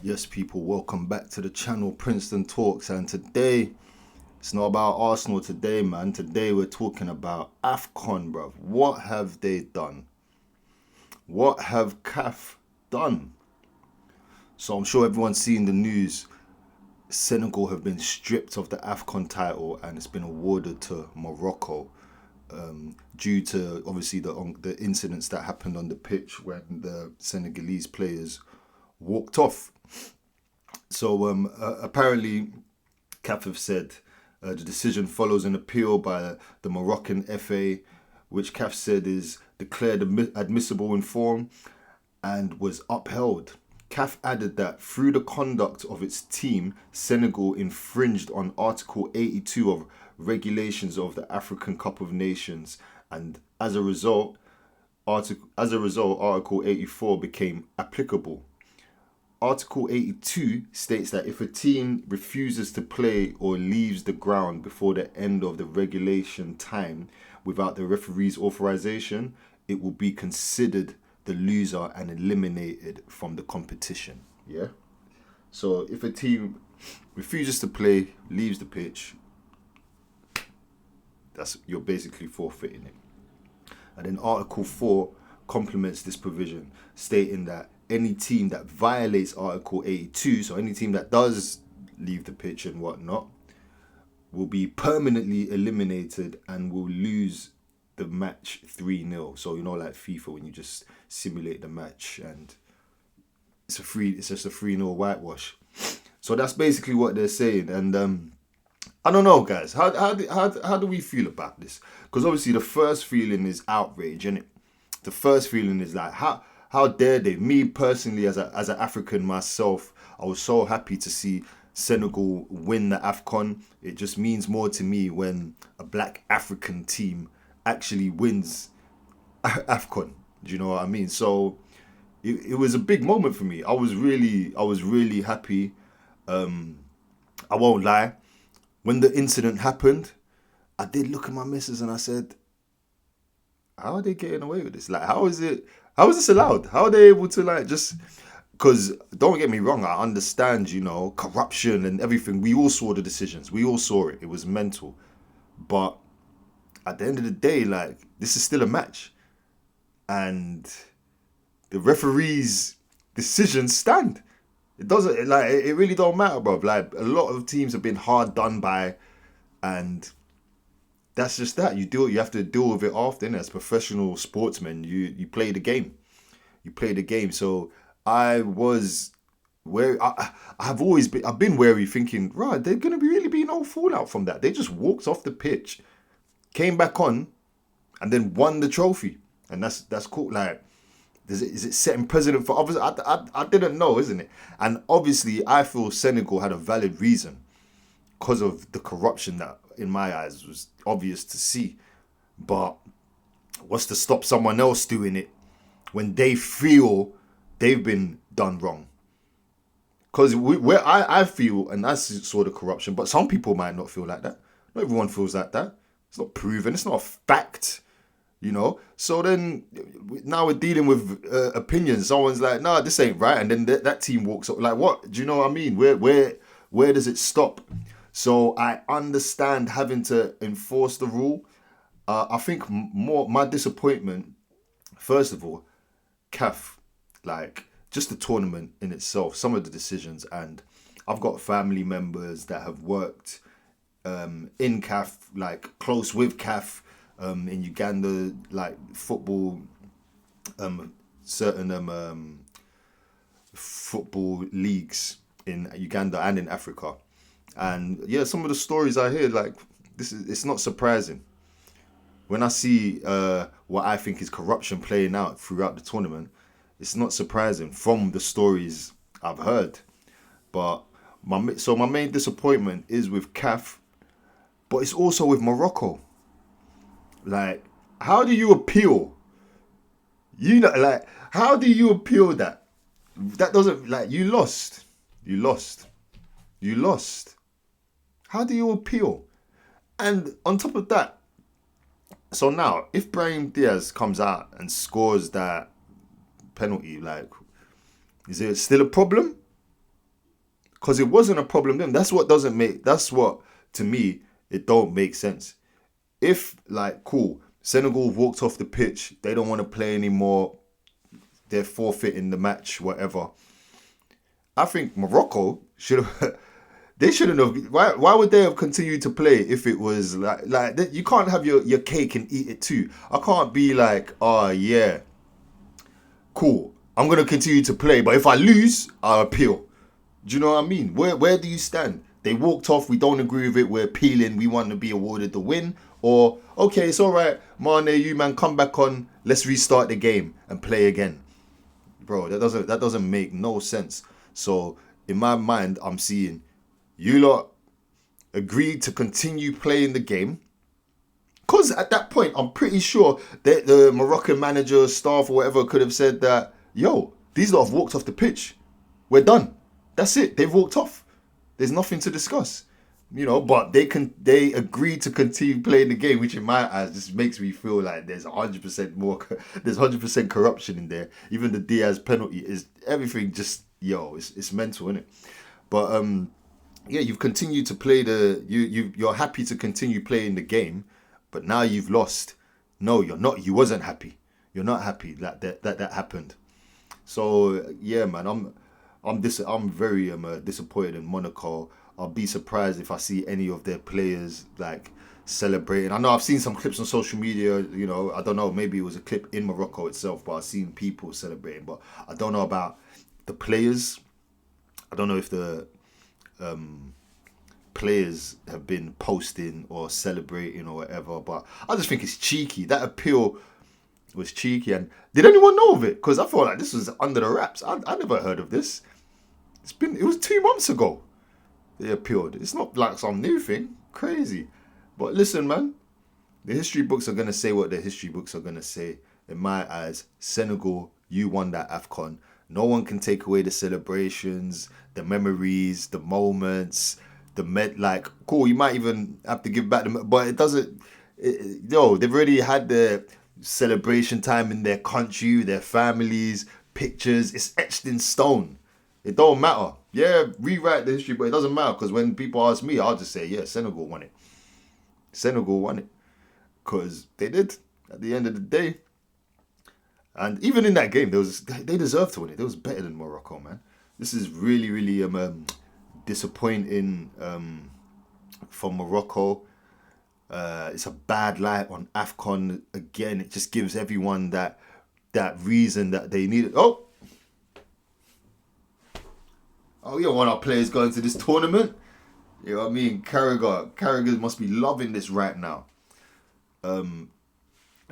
Yes, people, welcome back to the channel Princeton Talks. And today, it's not about Arsenal today, man. Today, we're talking about Afcon, bruv. What have they done? What have CAF done? So, I'm sure everyone's seen the news. Senegal have been stripped of the Afcon title and it's been awarded to Morocco due to obviously the incidents that happened on the pitch when the Senegalese players walked off. So apparently, CAF have said the decision follows an appeal by the Moroccan FA, which CAF said is declared admissible in form and was upheld. CAF added that through the conduct of its team, Senegal infringed on Article 82 of regulations of the African Cup of Nations, and Article 84 became applicable. Article 82 states that if a team refuses to play or leaves the ground before the end of the regulation time without the referee's authorization, it will be considered the loser and eliminated from the competition. Yeah. So if a team refuses to play, leaves the pitch, you're basically forfeiting it. And then Article 4 complements this provision, stating that any team that violates Article 82, so any team that does leave the pitch and whatnot, will be permanently eliminated and will lose the match 3-0. So, like FIFA, when you just simulate the match and it's just a 3-0 whitewash. So that's basically what they're saying. And I don't know, guys. How do we feel about this? Because obviously the first feeling is outrage, innit? The first feeling is like, how dare they? Me personally, as an African myself, I was so happy to see Senegal win the Afcon. It just means more to me when a black African team actually wins Afcon. Do you know what I mean? So it was a big moment for me. I was really happy. I won't lie. When the incident happened, I did look at my missus and I said, how are they getting away with this? Like, how is this allowed? How are they able to just, because don't get me wrong, I understand, corruption and everything. We all saw the decisions. We all saw it. It was mental. But at the end of the day, this is still a match. And the referee's decisions stand. It doesn't, it really don't matter, bro. A lot of teams have been hard done by, and that's just that. You have to deal with it often. As professional sportsmen, you play the game. You play the game. So I was wary. I've been wary, thinking, right, they're gonna really be no fallout from that. They just walked off the pitch, came back on, and then won the trophy. And that's cool. Is it setting precedent for others? I didn't know, isn't it? And obviously, I feel Senegal had a valid reason because of the corruption that, in my eyes, was obvious to see. But what's to stop someone else doing it when they feel they've been done wrong? Because where I feel, and I saw the corruption, but some people might not feel like that. Not everyone feels like that. It's not proven. It's not a fact. So then now we're dealing with opinions. Someone's like, nah, this ain't right, and then that team walks up. Like, what? Do you know what I mean? Where does it stop? So I understand having to enforce the rule. I think more my disappointment, first of all, CAF, just the tournament in itself, some of the decisions, and I've got family members that have worked in CAF, close with CAF. In Uganda, football, certain football leagues in Uganda and in Africa, and yeah, some of the stories I hear, it's not surprising when I see what I think is corruption playing out throughout the tournament. It's not surprising from the stories I've heard, but my main disappointment is with CAF, but it's also with Morocco. How do you appeal? How do you appeal that? That doesn't, you lost. You lost. How do you appeal? And on top of that, so now, if Brahim Diaz comes out and scores that penalty, is it still a problem? Because it wasn't a problem then. That's what, to me, it don't make sense. If, like, cool, Senegal walked off the pitch, they don't want to play anymore, they're forfeiting the match, whatever. I think Morocco should have. They shouldn't have. Why would they have continued to play if it was like you can't have your cake and eat it too. I can't be like, oh yeah, cool, I'm gonna continue to play, but if I lose, I'll appeal. Do you know what I mean? Where do you stand? They walked off. We don't agree with it. We're appealing. We want to be awarded the win. Or okay, it's all right, Mane, you man, come back on. Let's restart the game and play again, bro. That doesn't make no sense. So in my mind, I'm seeing you lot agreed to continue playing the game. Because at that point, I'm pretty sure that the Moroccan manager, staff, or whatever could have said that, yo, these lot have walked off the pitch. We're done. That's it. They've walked off. There's nothing to discuss. But they agreed to continue playing the game, which in my eyes just makes me feel like there's 100% more, there's 100% corruption in there. Even the Diaz penalty is everything just, it's mental, isn't it? But yeah, you've continued to play you're happy to continue playing the game, but now you've lost. No, you're not. You wasn't happy. You're not happy that happened. So yeah, man, I'm very disappointed in Monaco. I'll be surprised if I see any of their players like celebrating. I know I've seen some clips on social media. I don't know. Maybe it was a clip in Morocco itself, but I've seen people celebrating. But I don't know about the players. I don't know if the players have been posting or celebrating or whatever, but I just think it's cheeky. That appeal was cheeky. And did anyone know of it? Because I felt like this was under the wraps. I never heard of this. It was 2 months ago they appealed. It's not like some new thing. Crazy. But listen, man, the history books are going to say what the history books are going to say. In my eyes, Senegal, you won that Afcon. No one can take away the celebrations, the memories, the moments, cool, you might even have to give back but it doesn't, they've already had their celebration time in their country, their families, pictures, it's etched in stone. It don't matter. Yeah, rewrite the history, but it doesn't matter, because when people ask me, I'll just say, yeah, Senegal won it. Senegal won it. Because they did, at the end of the day. And even in that game, they deserved to win it. They was better than Morocco, man. This is really, really disappointing for Morocco. It's a bad light on Afcon again. It just gives everyone that reason that they need it. Oh, you don't want our players going to this tournament? You know what I mean? Carragher must be loving this right now.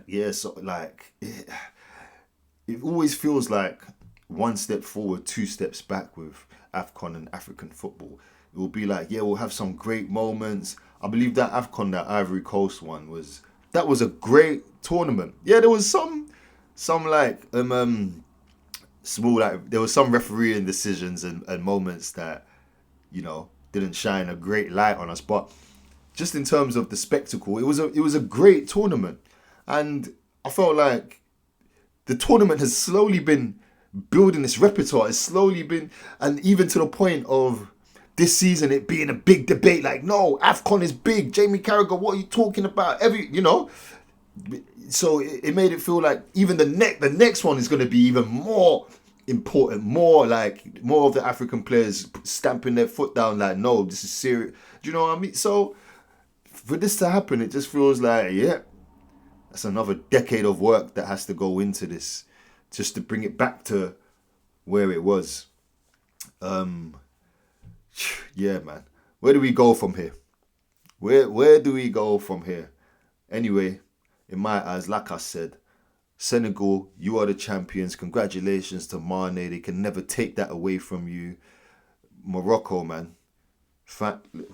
Yeah, so like it always feels like one step forward, 2 steps back with Afcon and African football. It will be like, yeah, we'll have some great moments. I believe that Afcon, that Ivory Coast one, was a great tournament. Yeah, there was some like small, like there was some refereeing decisions and moments that didn't shine a great light on us, but just in terms of the spectacle, it was a great tournament. And I felt like the tournament has slowly been building this repertoire. It's slowly been, and even to the point of this season it being a big debate, like, no, Afcon is big. Jamie Carragher, what are you talking about? So it made it feel like even the next one is going to be even more important, more of the African players stamping their foot down, like, no, this is serious. Do you know what I mean? So for this to happen, it just feels like, yeah, that's another decade of work that has to go into this just to bring it back to where it was. Yeah, man. Where do we go from here? Where do we go from here? Anyway, in my eyes, like I said, Senegal, you are the champions. Congratulations to Mane. They can never take that away from you. Morocco, man.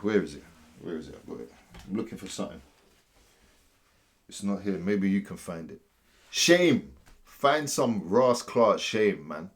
Where is it? I'm looking for something. It's not here. Maybe you can find it. Shame. Find some Ross Clark shame, man.